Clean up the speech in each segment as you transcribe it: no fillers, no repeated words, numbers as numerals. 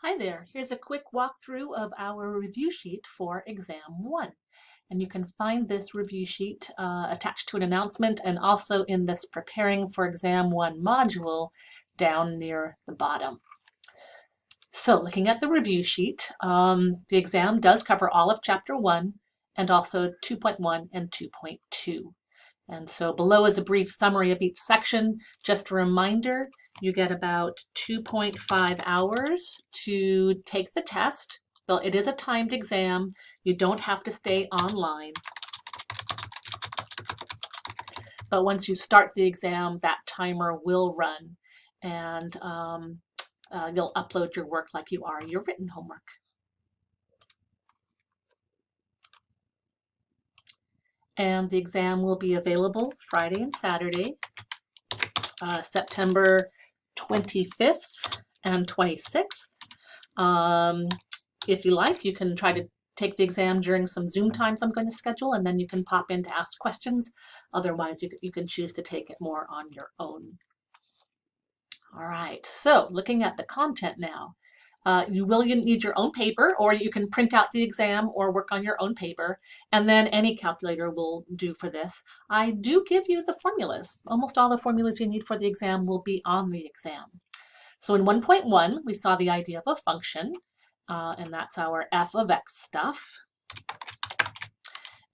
Hi there, here's a quick walkthrough of our review sheet for Exam 1. And you can find this review sheet attached to an announcement and also in this Preparing for Exam 1 module down near the bottom. So looking at the review sheet, the exam does cover all of Chapter 1 and also 2.1 and 2.2. And so below is a brief summary of each section. Just a reminder, you get about 2.5 hours to take the test. Well, it is a timed exam. You don't have to stay online. But once you start the exam, that timer will run and you'll upload your work like you are your written homework. And the exam will be available Friday and Saturday, September 25th and 26th. If you like, you can try to take the exam during some Zoom times I'm going to schedule, and then you can pop in to ask questions. Otherwise, you can choose to take it more on your own. All right, so looking at the content now. You will need your own paper, or you can print out the exam or work on your own paper, and then any calculator will do for this. I do give you the formulas. Almost all the formulas you need for the exam will be on the exam. So in 1.1, we saw the idea of a function, and that's our f of x stuff.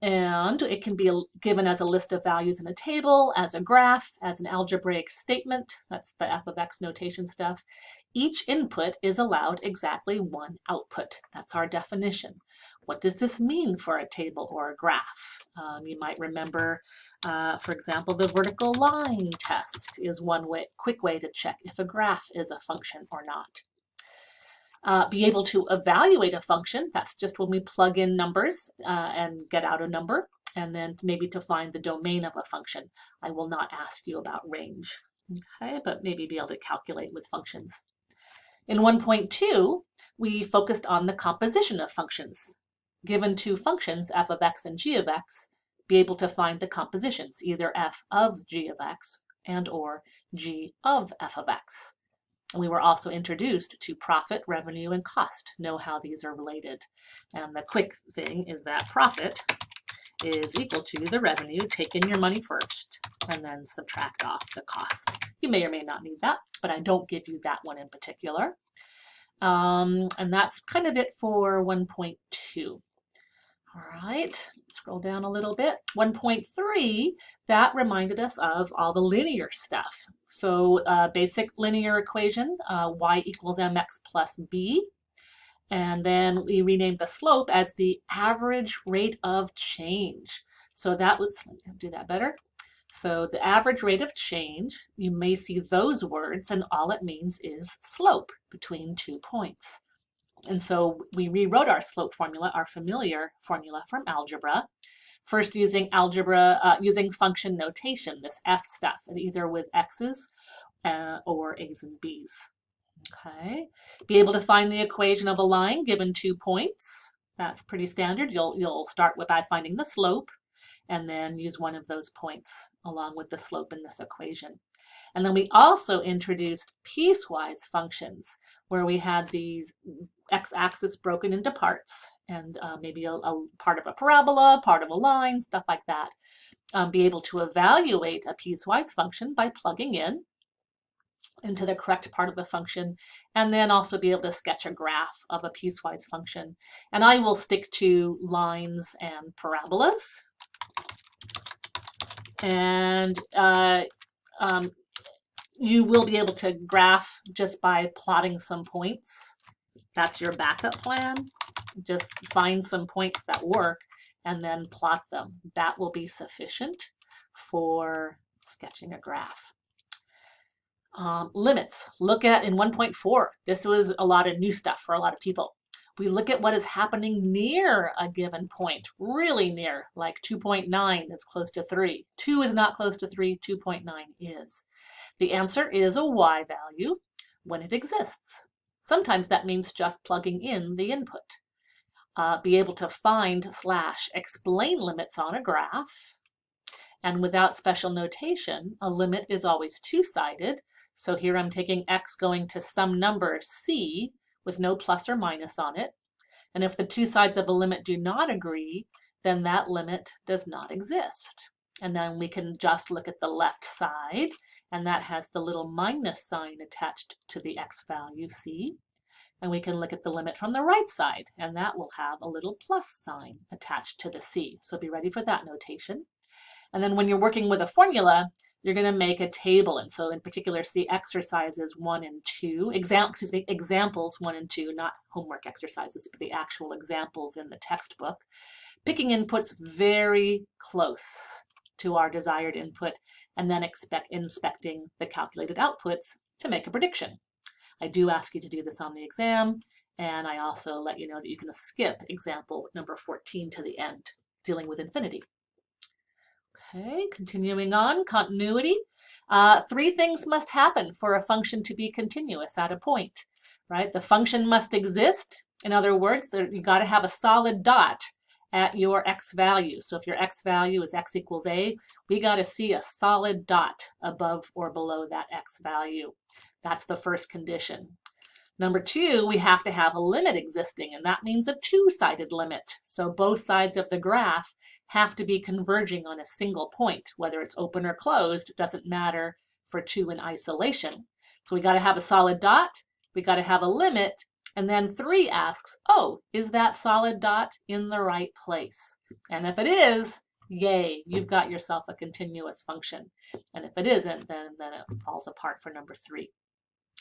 And it can be given as a list of values in a table, as a graph, as an algebraic statement. That's the f of x notation stuff. Each input is allowed exactly one output. That's our definition. What does this mean for a table or a graph? You might remember, for example, the vertical line test is one quick way to check if a graph is a function or not. Be able to evaluate a function. That's just when we plug in numbers and get out a number, and then maybe to find the domain of a function. I will not ask you about range, okay, but maybe be able to calculate with functions. In 1.2, we focused on the composition of functions. Given two functions, f of x and g of x, be able to find the compositions, either f of g of x and or g of f of x. We were also introduced to profit, revenue, and cost. Know how these are related. And the quick thing is that profit is equal to the revenue. Take in your money first and then subtract off the cost. You may or may not need that, but I don't give you that one in particular. And that's kind of it for 1.2. All right, scroll down a little bit. 1.3, that reminded us of all the linear stuff. So basic linear equation, y equals mx plus b. And then we renamed the slope as the average rate of change. So that was, let me do that better. So the average rate of change, you may see those words, and all it means is slope between 2 points. And so we rewrote our slope formula, our familiar formula from algebra, first using using function notation, this f stuff, and either with x's or a's and b's. Okay, be able to find the equation of a line given 2 points. That's pretty standard. You'll start by finding the slope and then use one of those points along with the slope in this equation. And then we also introduced piecewise functions where we had these x-axis broken into parts and maybe a part of a parabola, part of a line, stuff like that. Be able to evaluate a piecewise function by plugging into the correct part of the function, and then also be able to sketch a graph of a piecewise function. And I will stick to lines and parabolas. And you will be able to graph just by plotting some points. That's your backup plan. Just find some points that work and then plot them. That will be sufficient for sketching a graph. Limits. Look at in 1.4. This was a lot of new stuff for a lot of people. We look at what is happening near a given point, really near, like 2.9 is close to 3. 2 is not close to 3, 2.9 is. The answer is a y value when it exists. Sometimes that means just plugging in the input. Be able to find / explain limits on a graph. And without special notation, a limit is always two-sided. So here I'm taking x going to some number c, with no plus or minus on it. And if the two sides of a limit do not agree, then that limit does not exist. And then we can just look at the left side, and that has the little minus sign attached to the x value, c. And we can look at the limit from the right side, and that will have a little plus sign attached to the c. So be ready for that notation. And then when you're working with a formula, you're going to make a table. And so in particular, see exercises 1 and 2, examples 1 and 2, not homework exercises, but the actual examples in the textbook. Picking inputs very close to our desired input, and then inspecting the calculated outputs to make a prediction. I do ask you to do this on the exam, and I also let you know that you can skip example number 14 to the end, dealing with infinity. Okay, continuing on, continuity. 3 things must happen for a function to be continuous at a point, right? The function must exist. In other words, you got to have a solid dot at your x value. So if your x value is x equals a, we got to see a solid dot above or below that x value. That's the first condition. Number 2, we have to have a limit existing, and that means a two-sided limit. So both sides of the graph have to be converging on a single point, whether it's open or closed, it doesn't matter for 2 in isolation. So we got to have a solid dot, we got to have a limit, and then 3 asks, oh, is that solid dot in the right place? And if it is, yay, you've got yourself a continuous function. And if it isn't, then it falls apart for number 3.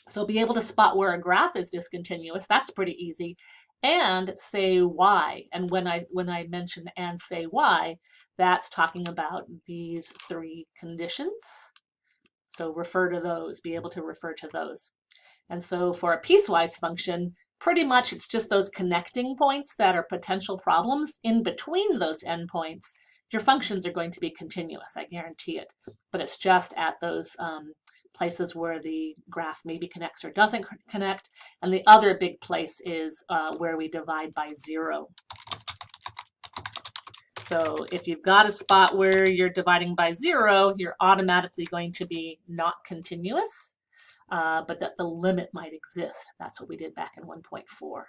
So be able to spot where a graph is discontinuous, that's pretty easy, and say why. And when I mention and say why, that's talking about these 3 conditions. So refer to those, be able to refer to those. And so for a piecewise function, pretty much it's just those connecting points that are potential problems. In between those endpoints, your functions are going to be continuous, I guarantee it. But it's just at those places where the graph maybe connects or doesn't connect. And the other big place is where we divide by 0. So if you've got a spot where you're dividing by 0, you're automatically going to be not continuous, but that the limit might exist. That's what we did back in 1.4.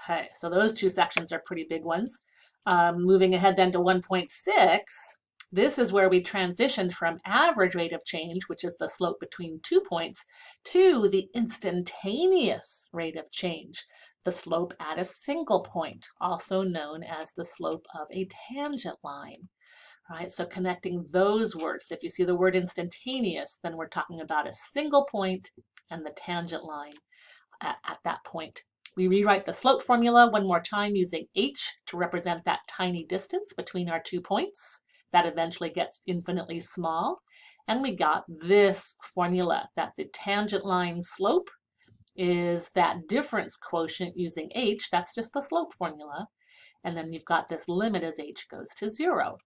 Okay, so those 2 sections are pretty big ones. Moving ahead then to 1.6, this is where we transitioned from average rate of change, which is the slope between 2 points, to the instantaneous rate of change, the slope at a single point, also known as the slope of a tangent line. Right, so connecting those words, if you see the word instantaneous, then we're talking about a single point and the tangent line at that point. We rewrite the slope formula one more time using h to represent that tiny distance between our 2 points. That eventually gets infinitely small. And we got this formula that the tangent line slope is that difference quotient using h, that's just the slope formula. And then you've got this limit as h goes to 0.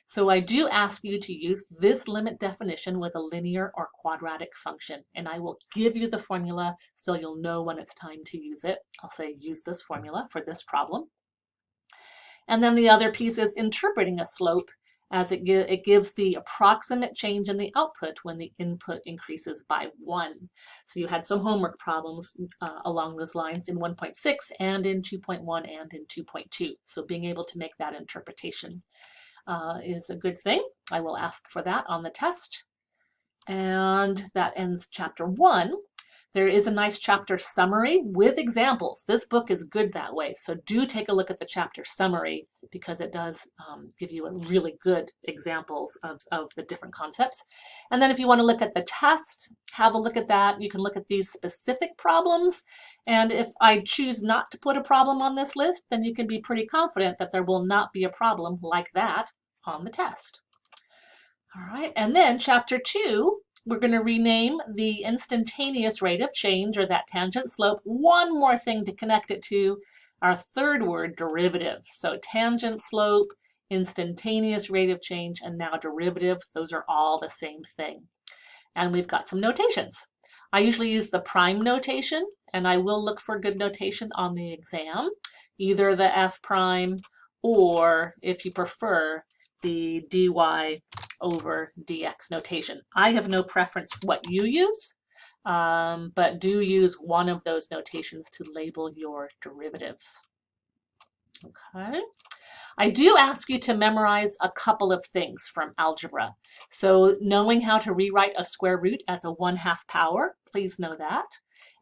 So I do ask you to use this limit definition with a linear or quadratic function, and I will give you the formula so you'll know when it's time to use it. I'll say use this formula for this problem. And then the other piece is interpreting a slope as it gives the approximate change in the output when the input increases by 1. So you had some homework problems along those lines in 1.6 and in 2.1 and in 2.2. So being able to make that interpretation is a good thing. I will ask for that on the test. And that ends chapter 1. There is a nice chapter summary with examples. This book is good that way, so do take a look at the chapter summary because it does give you a really good examples of the different concepts. And then if you want to look at the test, have a look at that. You can look at these specific problems, and if I choose not to put a problem on this list, then you can be pretty confident that there will not be a problem like that on the test. All right, and then chapter 2, we're going to rename the instantaneous rate of change, or that tangent slope, one more thing to connect it to, our third word, derivative. So tangent slope, instantaneous rate of change, and now derivative, those are all the same thing. And we've got some notations. I usually use the prime notation, and I will look for good notation on the exam, either the f prime or, if you prefer, the dy over dx notation. I have no preference what you use. but do use one of those notations to label your derivatives. Okay. I do ask you to memorize a couple of things from algebra. So knowing how to rewrite a square root as a 1/2 power, please know that.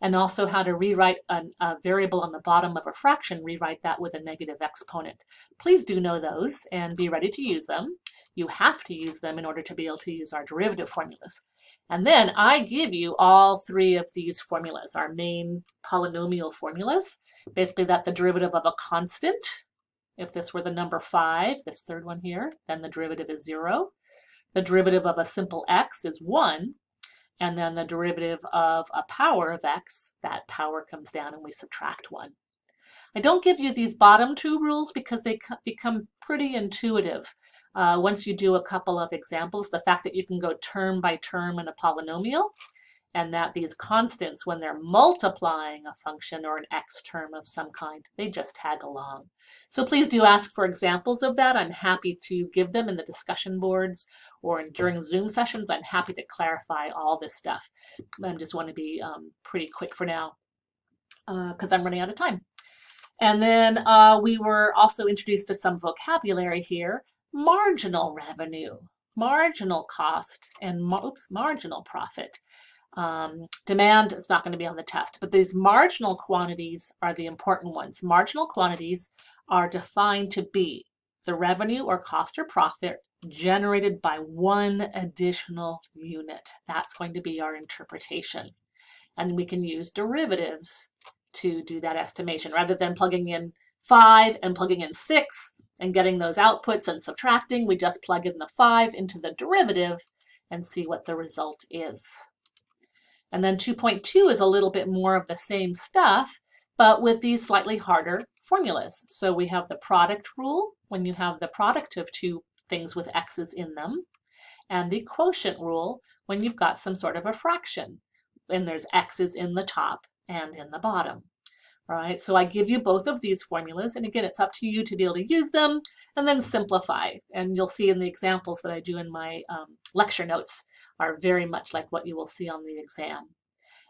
And also how to rewrite a variable on the bottom of a fraction, rewrite that with a negative exponent. Please do know those and be ready to use them. You have to use them in order to be able to use our derivative formulas. And then I give you all three of these formulas, our main polynomial formulas. Basically, that the derivative of a constant, if this were the number 5, this third one here, then the derivative is 0. The derivative of a simple x is 1. And then the derivative of a power of x, that power comes down and we subtract 1. I don't give you these bottom two rules because they become pretty intuitive. Once you do a couple of examples, the fact that you can go term by term in a polynomial, and that these constants, when they're multiplying a function or an x term of some kind, they just tag along. So please do ask for examples of that. I'm happy to give them in the discussion boards or during Zoom sessions. I'm happy to clarify all this stuff. I just want to be pretty quick for now because I'm running out of time. And then we were also introduced to some vocabulary here. Marginal revenue, marginal cost, and marginal profit. Demand is not going to be on the test, but these marginal quantities are the important ones. Marginal quantities are defined to be the revenue or cost or profit generated by one additional unit. That's going to be our interpretation. And we can use derivatives to do that estimation. Rather than plugging in 5 and plugging in 6 and getting those outputs and subtracting, we just plug in the 5 into the derivative and see what the result is. And then 2.2 is a little bit more of the same stuff, but with these slightly harder formulas. So we have the product rule when you have the product of two things with x's in them, and the quotient rule when you've got some sort of a fraction and there's x's in the top and in the bottom. All right, so I give you both of these formulas, and again, it's up to you to be able to use them and then simplify. And you'll see in the examples that I do in my lecture notes are very much like what you will see on the exam.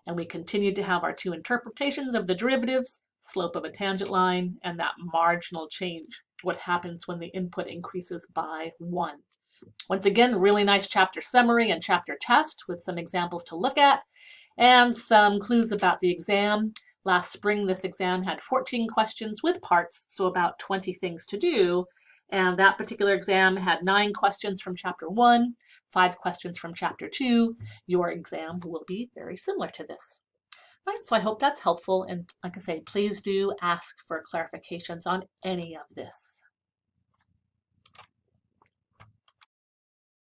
And we continue to have our two interpretations of the derivatives, slope of a tangent line, and that marginal change, what happens when the input increases by 1. Once again, really nice chapter summary and chapter test with some examples to look at and some clues about the exam. Last spring, this exam had 14 questions with parts, so about 20 things to do. And that particular exam had 9 questions from chapter 1, 5 questions from chapter 2. Your exam will be very similar to this. All right, so I hope that's helpful. And like I say, please do ask for clarifications on any of this.